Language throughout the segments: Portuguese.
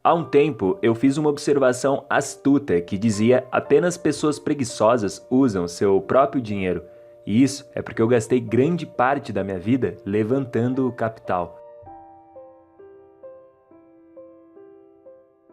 Há um tempo, eu fiz uma observação astuta que dizia apenas pessoas preguiçosas usam seu próprio dinheiro. E isso é porque eu gastei grande parte da minha vida levantando o capital.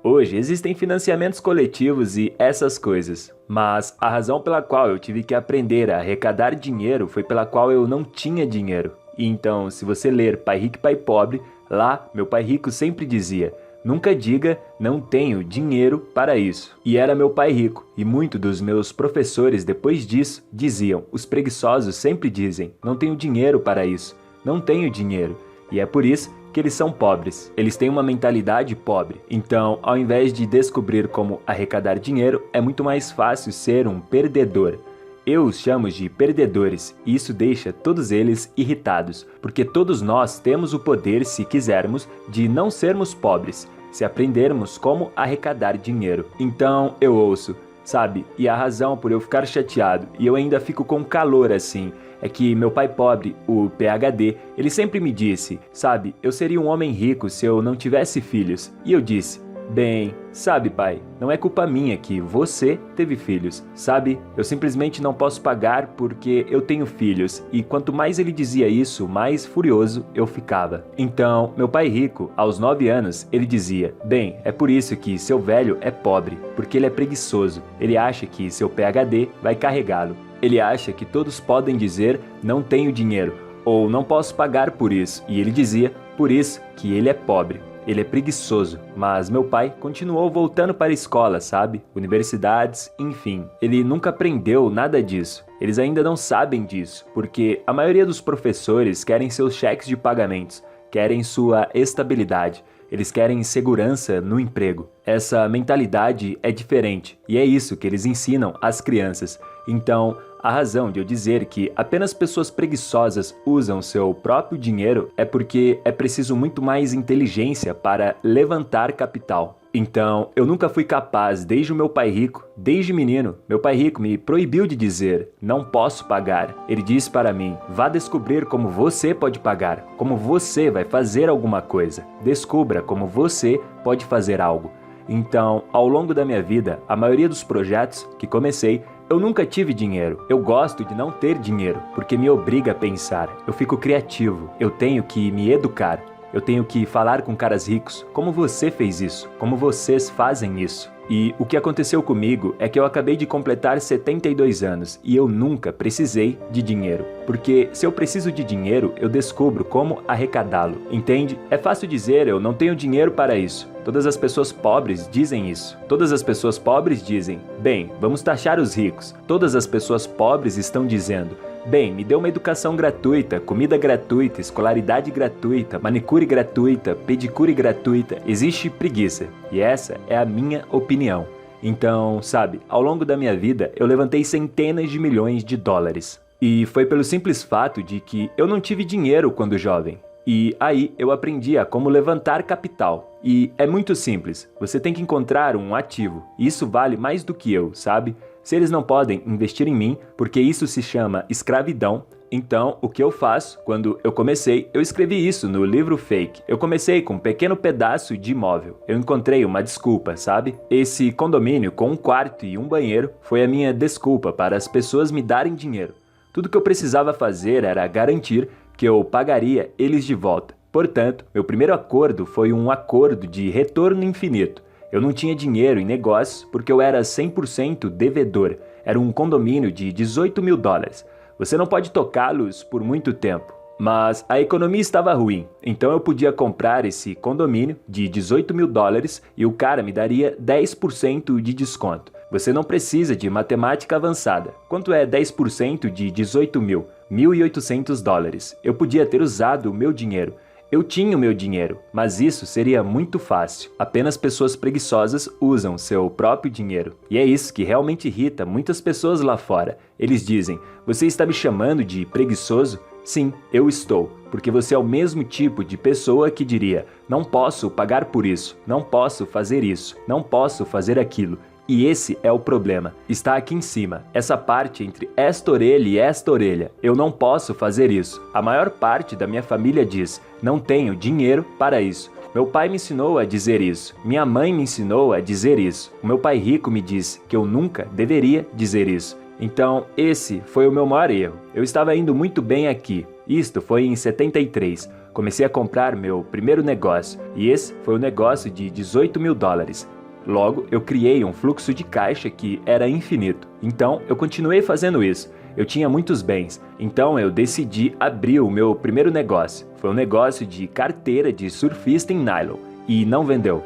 Hoje existem financiamentos coletivos e essas coisas, mas a razão pela qual eu tive que aprender a arrecadar dinheiro foi pela qual eu não tinha dinheiro. E então, se você ler Pai Rico e Pai Pobre, lá meu pai rico sempre dizia: nunca diga não tenho dinheiro para isso. E era meu pai rico, e muitos dos meus professores depois disso diziam: os preguiçosos sempre dizem não tenho dinheiro para isso, não tenho dinheiro. E é por isso que eles são pobres. Eles têm uma mentalidade pobre. Então, ao invés de descobrir como arrecadar dinheiro, é muito mais fácil ser um perdedor. Eu os chamo de perdedores, e isso deixa todos eles irritados, porque todos nós temos o poder, se quisermos, de não sermos pobres, se aprendermos como arrecadar dinheiro. Então, eu ouço, sabe, e a razão por eu ficar chateado, e eu ainda fico com calor assim, é que meu pai pobre, o PhD, ele sempre me disse, sabe, eu seria um homem rico se eu não tivesse filhos. E eu disse: bem, sabe pai, não é culpa minha que você teve filhos, sabe? Eu simplesmente não posso pagar porque eu tenho filhos. E quanto mais ele dizia isso, mais furioso eu ficava. Então, meu pai rico, aos 9 anos, ele dizia: bem, é por isso que seu velho é pobre, porque ele é preguiçoso. Ele acha que seu PhD vai carregá-lo. Ele acha que todos podem dizer não tenho dinheiro ou não posso pagar por isso. E ele dizia por isso que ele é pobre. Ele é preguiçoso, mas meu pai continuou voltando para a escola, sabe? Universidades, enfim. Ele nunca aprendeu nada disso. Eles ainda não sabem disso, porque a maioria dos professores querem seus cheques de pagamentos, querem sua estabilidade. Eles querem segurança no emprego. Essa mentalidade é diferente e é isso que eles ensinam às crianças. Então, a razão de eu dizer que apenas pessoas preguiçosas usam seu próprio dinheiro é porque é preciso muito mais inteligência para levantar capital. Então, eu nunca fui capaz, desde o meu pai rico, desde menino, meu pai rico me proibiu de dizer, não posso pagar. Ele disse para mim, vá descobrir como você pode pagar, como você vai fazer alguma coisa. Descubra como você pode fazer algo. Então, ao longo da minha vida, a maioria dos projetos que comecei, eu nunca tive dinheiro. Eu gosto de não ter dinheiro, porque me obriga a pensar. Eu fico criativo, eu tenho que me educar. Eu tenho que falar com caras ricos, como você fez isso, como vocês fazem isso. E o que aconteceu comigo é que eu acabei de completar 72 anos e eu nunca precisei de dinheiro. Porque se eu preciso de dinheiro, eu descubro como arrecadá-lo, entende? É fácil dizer eu não tenho dinheiro para isso. Todas as pessoas pobres dizem isso. Todas as pessoas pobres dizem, bem, vamos taxar os ricos. Todas as pessoas pobres estão dizendo, bem, me dê uma educação gratuita, comida gratuita, escolaridade gratuita, manicure gratuita, pedicure gratuita. Existe preguiça. E essa é a minha opinião. Então, sabe, ao longo da minha vida, eu levantei centenas de milhões de dólares. E foi pelo simples fato de que eu não tive dinheiro quando jovem. E aí eu aprendi a como levantar capital. E é muito simples, você tem que encontrar um ativo. E isso vale mais do que eu, sabe? Se eles não podem investir em mim, porque isso se chama escravidão, então o que eu faço? Quando eu comecei, eu escrevi isso no livro Fake. Eu comecei com um pequeno pedaço de imóvel. Eu encontrei uma desculpa, sabe? Esse condomínio com um quarto e um banheiro foi a minha desculpa para as pessoas me darem dinheiro. Tudo que eu precisava fazer era garantir que eu pagaria eles de volta. Portanto, meu primeiro acordo foi um acordo de retorno infinito. Eu não tinha dinheiro em negócios porque eu era 100% devedor. Era um condomínio de 18 mil dólares. Você não pode tocá-los por muito tempo. Mas a economia estava ruim, então eu podia comprar esse condomínio de 18 mil dólares e o cara me daria 10% de desconto. Você não precisa de matemática avançada. Quanto é 10% de 18 mil? 1.800 dólares. Eu podia ter usado o meu dinheiro. Eu tinha o meu dinheiro, mas isso seria muito fácil. Apenas pessoas preguiçosas usam seu próprio dinheiro. E é isso que realmente irrita muitas pessoas lá fora. Eles dizem, você está me chamando de preguiçoso? Sim, eu estou, porque você é o mesmo tipo de pessoa que diria, não posso pagar por isso, não posso fazer isso, não posso fazer aquilo. E esse é o problema. Está aqui em cima, essa parte entre esta orelha e esta orelha. Eu não posso fazer isso. A maior parte da minha família diz, não tenho dinheiro para isso. Meu pai me ensinou a dizer isso. Minha mãe me ensinou a dizer isso. O meu pai rico me disse que eu nunca deveria dizer isso. Então, esse foi o meu maior erro. Eu estava indo muito bem aqui. Isto foi em 73. Comecei a comprar meu primeiro negócio. E esse foi um negócio de 18 mil dólares. Logo, eu criei um fluxo de caixa que era infinito. Então, eu continuei fazendo isso. Eu tinha muitos bens, então eu decidi abrir o meu primeiro negócio. Foi um negócio de carteira de surfista em nylon. E não vendeu,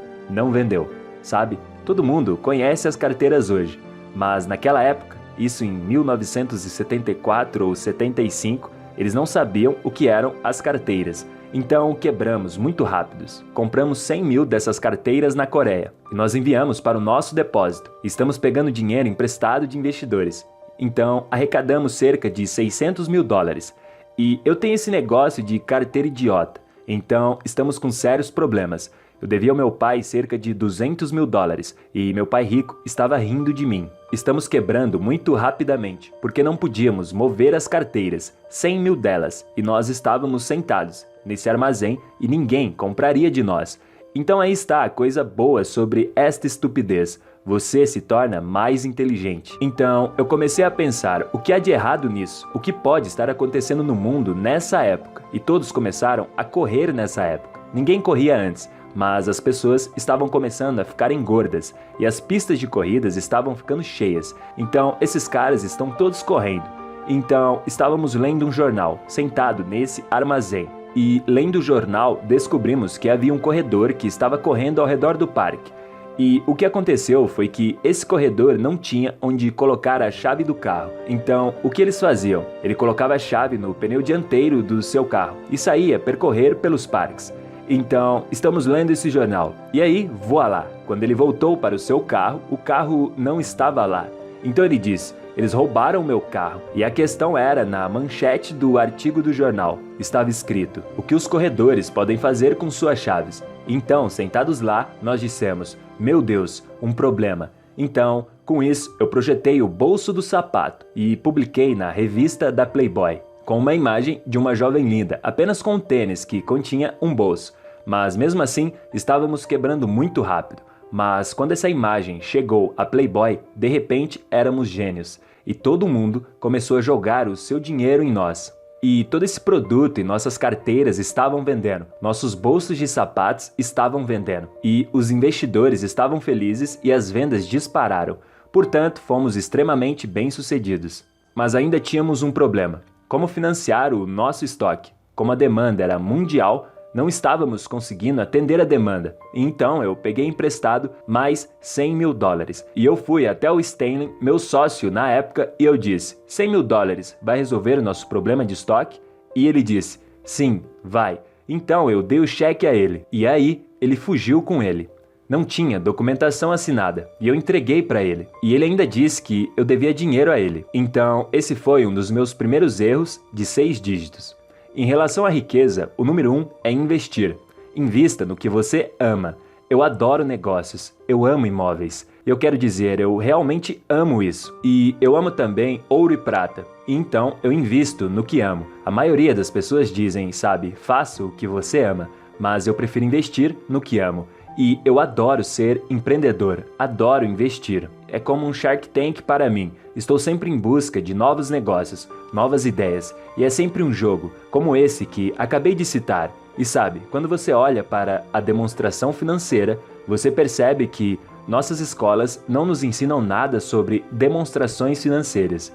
sabe? Todo mundo conhece as carteiras hoje, mas naquela época, isso em 1974 ou 75, eles não sabiam o que eram as carteiras. Então quebramos muito rápidos. Compramos 100 mil dessas carteiras na Coreia e nós enviamos para o nosso depósito. Estamos pegando dinheiro emprestado de investidores. Então, arrecadamos cerca de 600 mil dólares. E eu tenho esse negócio de carteira idiota. Então, estamos com sérios problemas. Eu devia ao meu pai cerca de 200 mil dólares e meu pai rico estava rindo de mim. Estamos quebrando muito rapidamente, porque não podíamos mover as carteiras, 100 mil delas, e nós estávamos sentados nesse armazém e ninguém compraria de nós. Então aí está a coisa boa sobre esta estupidez. Você se torna mais inteligente. Então, eu comecei a pensar, o que há de errado nisso? O que pode estar acontecendo no mundo nessa época? E todos começaram a correr nessa época. Ninguém corria antes, mas as pessoas estavam começando a ficarem gordas e as pistas de corridas estavam ficando cheias. Então, esses caras estão todos correndo. Então, estávamos lendo um jornal, sentado nesse armazém. E, lendo o jornal, descobrimos que havia um corredor que estava correndo ao redor do parque. E o que aconteceu foi que esse corredor não tinha onde colocar a chave do carro. Então, o que eles faziam? Ele colocava a chave no pneu dianteiro do seu carro e saía percorrer pelos parques. Então, estamos lendo esse jornal. E aí, voilá, quando ele voltou para o seu carro, o carro não estava lá. Então ele disse, eles roubaram meu carro. E a questão era, na manchete do artigo do jornal, estava escrito, o que os corredores podem fazer com suas chaves. Então, sentados lá, nós dissemos, meu Deus, um problema. Então, com isso, eu projetei o bolso do sapato e publiquei na revista da Playboy, com uma imagem de uma jovem linda, apenas com um tênis que continha um bolso. Mas mesmo assim, estávamos quebrando muito rápido. Mas quando essa imagem chegou à Playboy, de repente éramos gênios. E todo mundo começou a jogar o seu dinheiro em nós. E todo esse produto e nossas carteiras estavam vendendo, nossos bolsos de sapatos estavam vendendo, e os investidores estavam felizes e as vendas dispararam. Portanto, fomos extremamente bem-sucedidos. Mas ainda tínhamos um problema. Como financiar o nosso estoque? Como a demanda era mundial, não estávamos conseguindo atender a demanda. Então eu peguei emprestado mais 100 mil dólares. E eu fui até o Stanley, meu sócio na época, e eu disse, 100 mil dólares vai resolver o nosso problema de estoque? E ele disse, sim, vai. Então eu dei o cheque a ele. E aí ele fugiu com ele. Não tinha documentação assinada. E eu entreguei para ele. E ele ainda disse que eu devia dinheiro a ele. Então esse foi um dos meus primeiros erros de 6 dígitos. Em relação à riqueza, o número 1 é investir. Invista no que você ama. Eu adoro negócios, eu amo imóveis. Eu quero dizer, eu realmente amo isso. E eu amo também ouro e prata. E então eu invisto no que amo. A maioria das pessoas dizem, sabe, faça o que você ama. Mas eu prefiro investir no que amo. E eu adoro ser empreendedor, adoro investir. É como um Shark Tank para mim. Estou sempre em busca de novos negócios, novas ideias. E é sempre um jogo, como esse que acabei de citar. E sabe, quando você olha para a demonstração financeira, você percebe que nossas escolas não nos ensinam nada sobre demonstrações financeiras.